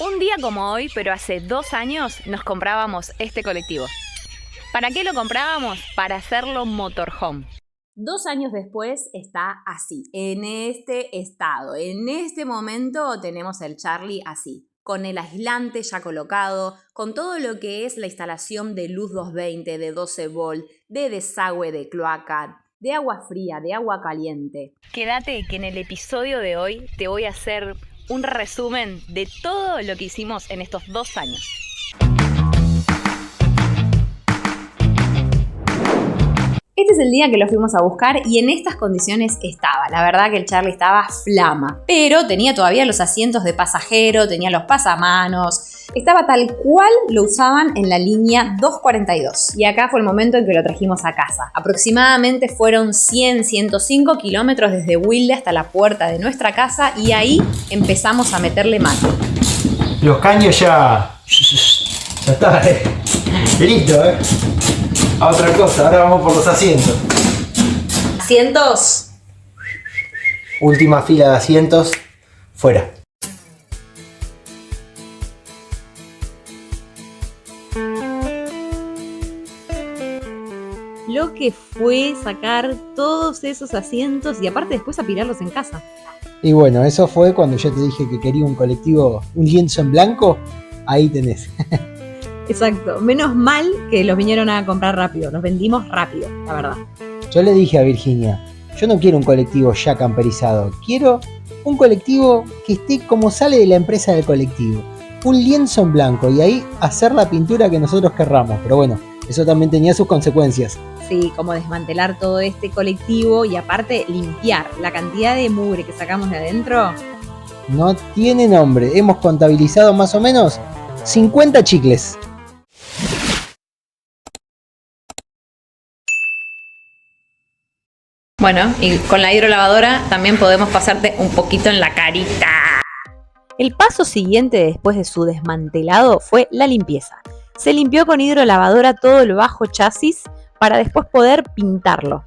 Un día como hoy, pero hace 2 años, nos comprábamos este colectivo. ¿Para qué lo comprábamos? Para hacerlo motorhome. 2 años después está así, en este estado. En este momento tenemos el Charlie así, con el aislante ya colocado, con todo lo que es la instalación de luz 220, de 12 volt, de desagüe de cloaca, de agua fría, de agua caliente. Quédate que en el episodio de hoy te voy a hacer un resumen de todo lo que hicimos en estos 2 años. Este es el día que lo fuimos a buscar y en estas condiciones estaba. La verdad que el Charlie estaba flama, pero tenía todavía los asientos de pasajero, tenía los pasamanos, estaba tal cual lo usaban en la línea 242. Y acá fue el momento en que lo trajimos a casa. Aproximadamente fueron 105 kilómetros desde Wilde hasta la puerta de nuestra casa y ahí empezamos a meterle mano. Los caños ya está, listo, a otra cosa, ahora vamos por los asientos. ¿Asientos? Última fila de asientos, fuera. Lo que fue sacar todos esos asientos y aparte después apilarlos en casa. Y bueno, eso fue cuando yo te dije que quería un colectivo, un lienzo en blanco, ahí tenés. Exacto, menos mal que los vinieron a comprar rápido, los vendimos rápido, la verdad. Yo le dije a Virginia, yo no quiero un colectivo ya camperizado, quiero un colectivo que esté como sale de la empresa del colectivo, un lienzo en blanco y ahí hacer la pintura que nosotros querramos, pero bueno, eso también tenía sus consecuencias. Sí, como desmantelar todo este colectivo y aparte limpiar la cantidad de mugre que sacamos de adentro. No tiene nombre, hemos contabilizado más o menos 50 chicles. Bueno, y con la hidrolavadora también podemos pasarte un poquito en la carita. El paso siguiente después de su desmantelado fue la limpieza. Se limpió con hidrolavadora todo el bajo chasis para después poder pintarlo.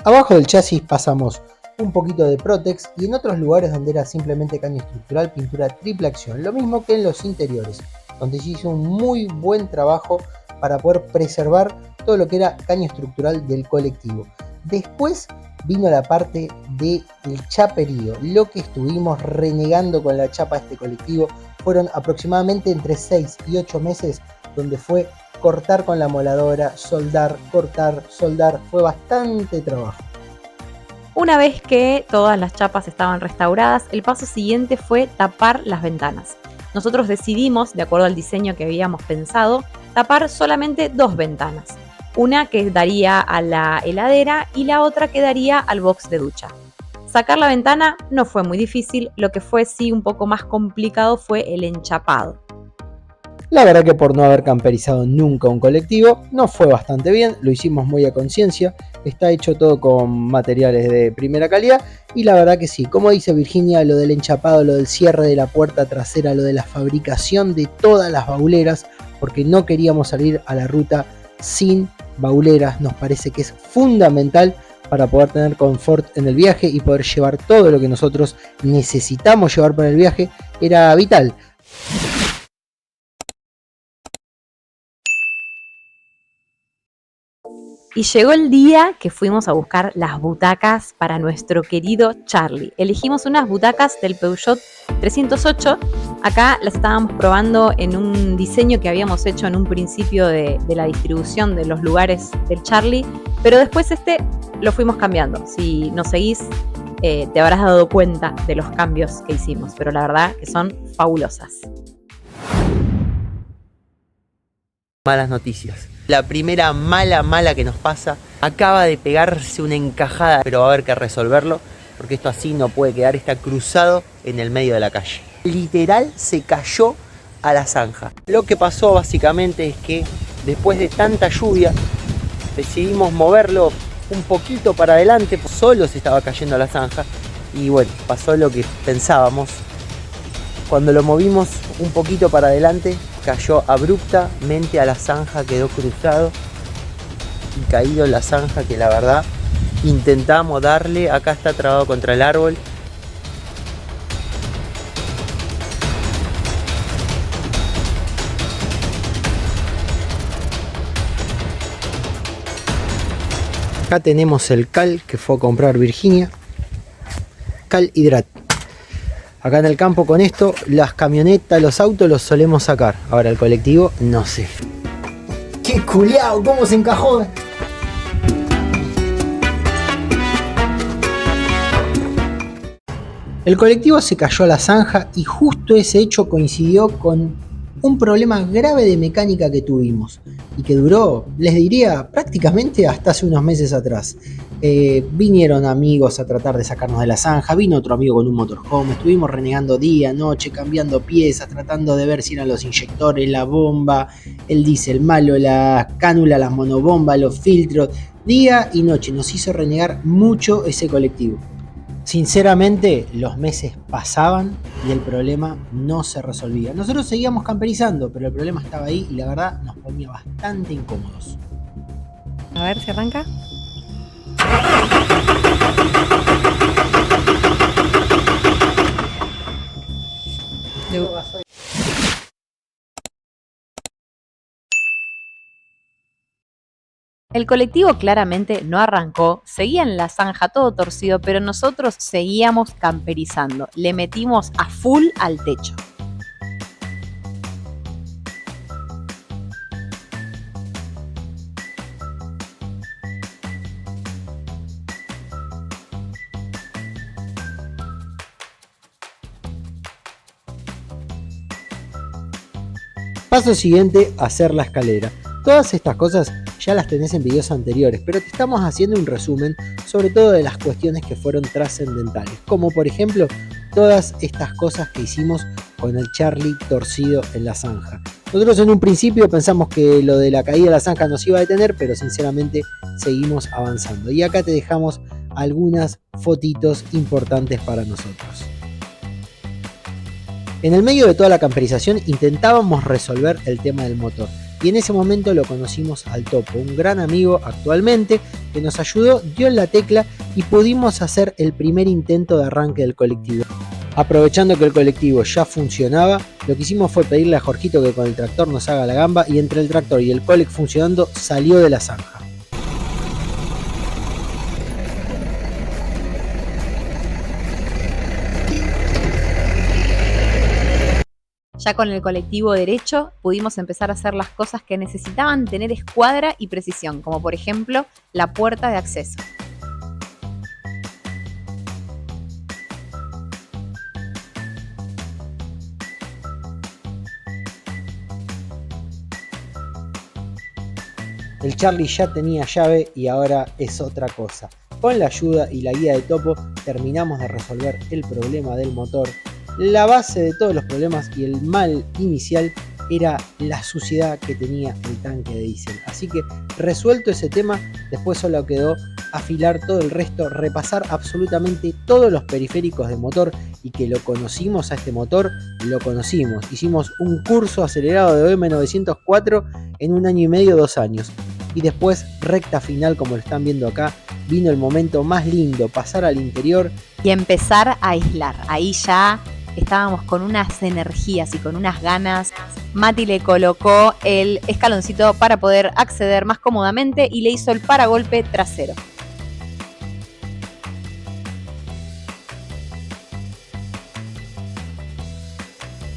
Abajo del chasis pasamos un poquito de Protex y en otros lugares donde era simplemente caño estructural, pintura triple acción. Lo mismo que en los interiores, donde se hizo un muy buen trabajo para poder preservar todo lo que era caño estructural del colectivo. Después vino la parte del chaperío. Lo que estuvimos renegando con la chapa de este colectivo fueron aproximadamente entre 6 y 8 meses donde fue cortar con la moladora, soldar, cortar, soldar. Fue bastante trabajo. Una vez que todas las chapas estaban restauradas, el paso siguiente fue tapar las ventanas. Nosotros decidimos, de acuerdo al diseño que habíamos pensado, tapar solamente 2 ventanas. Una que daría a la heladera y la otra que daría al box de ducha. Sacar la ventana no fue muy difícil, lo que fue sí un poco más complicado fue el enchapado. La verdad que por no haber camperizado nunca un colectivo, nos fue bastante bien, lo hicimos muy a conciencia, está hecho todo con materiales de primera calidad y la verdad que sí, como dice Virginia, lo del enchapado, lo del cierre de la puerta trasera, lo de la fabricación de todas las bauleras, porque no queríamos salir a la ruta sin bauleras, nos parece que es fundamental para poder tener confort en el viaje y poder llevar todo lo que nosotros necesitamos llevar para el viaje, era vital. Y llegó el día que fuimos a buscar las butacas para nuestro querido Charlie. Elegimos unas butacas del Peugeot 308. Acá las estábamos probando en un diseño que habíamos hecho en un principio de la distribución de los lugares del Charlie, pero después lo fuimos cambiando. Si nos seguís, te habrás dado cuenta de los cambios que hicimos, pero la verdad que son fabulosas. Malas noticias. La primera mala que nos pasa, acaba de pegarse una encajada, pero va a haber que resolverlo, porque esto así no puede quedar, está cruzado en el medio de la calle. Literal se cayó a la zanja. Lo que pasó básicamente es que después de tanta lluvia, decidimos moverlo un poquito para adelante, solo se estaba cayendo a la zanja, y bueno, pasó lo que pensábamos. Cuando lo movimos un poquito para adelante, cayó abruptamente a la zanja, quedó cruzado y caído en la zanja, que la verdad intentamos darle, acá está trabado contra el árbol. Acá tenemos el cal que fue a comprar Virginia. Cal Hydrat. Acá en el campo con esto, las camionetas, los autos los solemos sacar. Ahora el colectivo, no sé. ¡Qué culiao! ¿Cómo se encajó? El colectivo se cayó a la zanja y justo ese hecho coincidió con un problema grave de mecánica que tuvimos y que duró, les diría, prácticamente hasta hace unos meses atrás. Vinieron amigos a tratar de sacarnos de la zanja, vino otro amigo con un motorhome, estuvimos renegando día, noche, cambiando piezas, tratando de ver si eran los inyectores, la bomba, el diésel malo, la cánula, las monobombas, los filtros, día y noche. Nos hizo renegar mucho ese colectivo. Sinceramente, los meses pasaban y el problema no se resolvía. Nosotros seguíamos camperizando, pero el problema estaba ahí y la verdad nos ponía bastante incómodos. A ver si arranca. El colectivo claramente no arrancó, seguía en la zanja todo torcido, pero nosotros seguíamos camperizando, le metimos a full al techo. Paso siguiente, hacer la escalera. Todas estas cosas ya las tenés en videos anteriores, pero te estamos haciendo un resumen sobre todo de las cuestiones que fueron trascendentales, como por ejemplo todas estas cosas que hicimos con el Charlie torcido en la zanja. Nosotros en un principio pensamos que lo de la caída de la zanja nos iba a detener, pero sinceramente seguimos avanzando. Y acá te dejamos algunas fotitos importantes para nosotros. En el medio de toda la camperización intentábamos resolver el tema del motor. Y en ese momento lo conocimos al Topo, un gran amigo actualmente que nos ayudó, dio en la tecla y pudimos hacer el primer intento de arranque del colectivo. Aprovechando que el colectivo ya funcionaba, lo que hicimos fue pedirle a Jorgito que con el tractor nos haga la gamba y entre el tractor y el colec funcionando salió de la zanja. Ya con el colectivo derecho pudimos empezar a hacer las cosas que necesitaban tener escuadra y precisión, como por ejemplo la puerta de acceso. El Charlie ya tenía llave y ahora es otra cosa. Con la ayuda y la guía de Topo terminamos de resolver el problema del motor. La base de todos los problemas y el mal inicial era la suciedad que tenía el tanque de diésel. Así que resuelto ese tema, después solo quedó afilar todo el resto, repasar absolutamente todos los periféricos de motor y que lo conocimos a este motor, lo conocimos. Hicimos un curso acelerado de OM 904 en 1 año y medio, 2 años. Y después, recta final, como lo están viendo acá, vino el momento más lindo, pasar al interior y empezar a aislar. Ahí ya estábamos con unas energías y con unas ganas. Mati le colocó el escaloncito para poder acceder más cómodamente y le hizo el paragolpe trasero.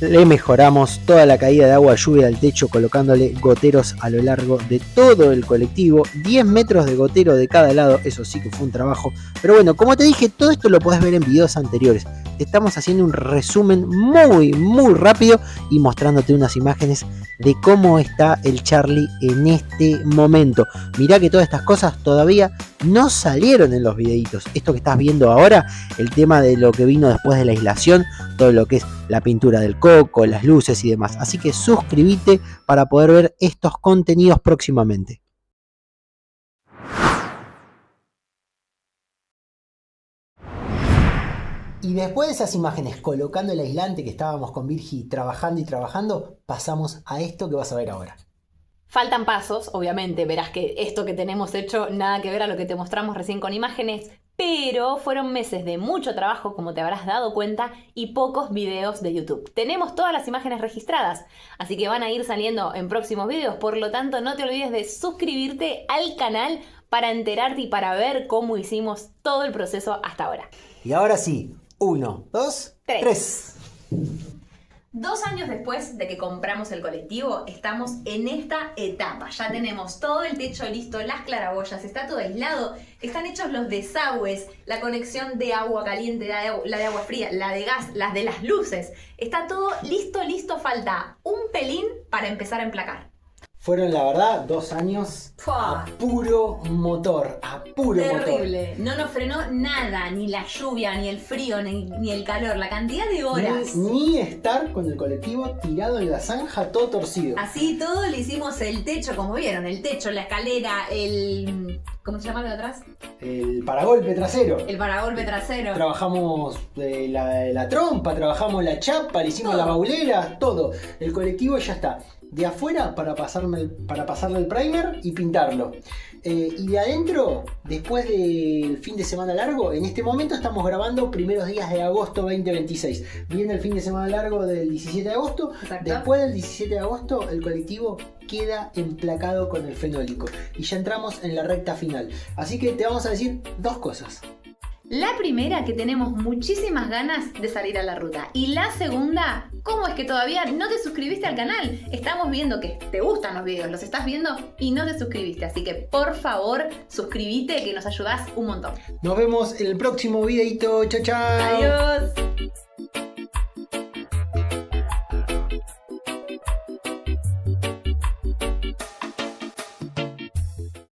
Le mejoramos toda la caída de agua lluvia al techo colocándole goteros a lo largo de todo el colectivo, 10 metros de gotero de cada lado, eso sí que fue un trabajo. Pero bueno, como te dije, todo esto lo podés ver en videos anteriores. Te estamos haciendo un resumen muy rápido y mostrándote unas imágenes de cómo está el Charlie en este momento. Mirá que todas estas cosas todavía no salieron en los videitos. Esto que estás viendo ahora, el tema de lo que vino después de la aislación, todo lo que es la pintura del coco, las luces y demás. Así que suscríbete para poder ver estos contenidos próximamente. Y después de esas imágenes colocando el aislante que estábamos con Virgi trabajando, pasamos a esto que vas a ver ahora. Faltan pasos, obviamente, verás que esto que tenemos hecho nada que ver a lo que te mostramos recién con imágenes, pero fueron meses de mucho trabajo, como te habrás dado cuenta, y pocos videos de YouTube. Tenemos todas las imágenes registradas, así que van a ir saliendo en próximos videos, por lo tanto no te olvides de suscribirte al canal para enterarte y para ver cómo hicimos todo el proceso hasta ahora. Y ahora sí, 1, 2, 3. 2 años después de que compramos el colectivo, estamos en esta etapa. Ya tenemos todo el techo listo, las claraboyas, está todo aislado, están hechos los desagües, la conexión de agua caliente, la de agua fría, la de gas, las de las luces. Está todo listo, falta un pelín para empezar a emplacar. Fueron, la verdad, 2 años a puro motor, Terrible. No nos frenó nada, ni la lluvia, ni el frío, ni el calor, la cantidad de horas. Ni estar con el colectivo tirado en la zanja, todo torcido. Así todo le hicimos el techo, como vieron, el techo, la escalera, ¿cómo se llama de atrás? El paragolpe trasero. El paragolpe trasero. Trabajamos la trompa, trabajamos la chapa, le hicimos Todo. la baulera, todo. El colectivo ya está. De afuera para pasarle el primer y pintarlo. Y de adentro, después del fin de semana largo, en este momento estamos grabando primeros días de agosto 2026. Viene el fin de semana largo del 17 de agosto. Exacto. Después del 17 de agosto, el colectivo queda emplacado con el fenólico. Y ya entramos en la recta final. Así que te vamos a decir 2 cosas. La primera, que tenemos muchísimas ganas de salir a la ruta. Y la segunda, ¿cómo es que todavía no te suscribiste al canal? Estamos viendo que te gustan los videos, los estás viendo y no te suscribiste. Así que por favor, suscríbete, que nos ayudás un montón. Nos vemos en el próximo videito. Chao, chao. Adiós.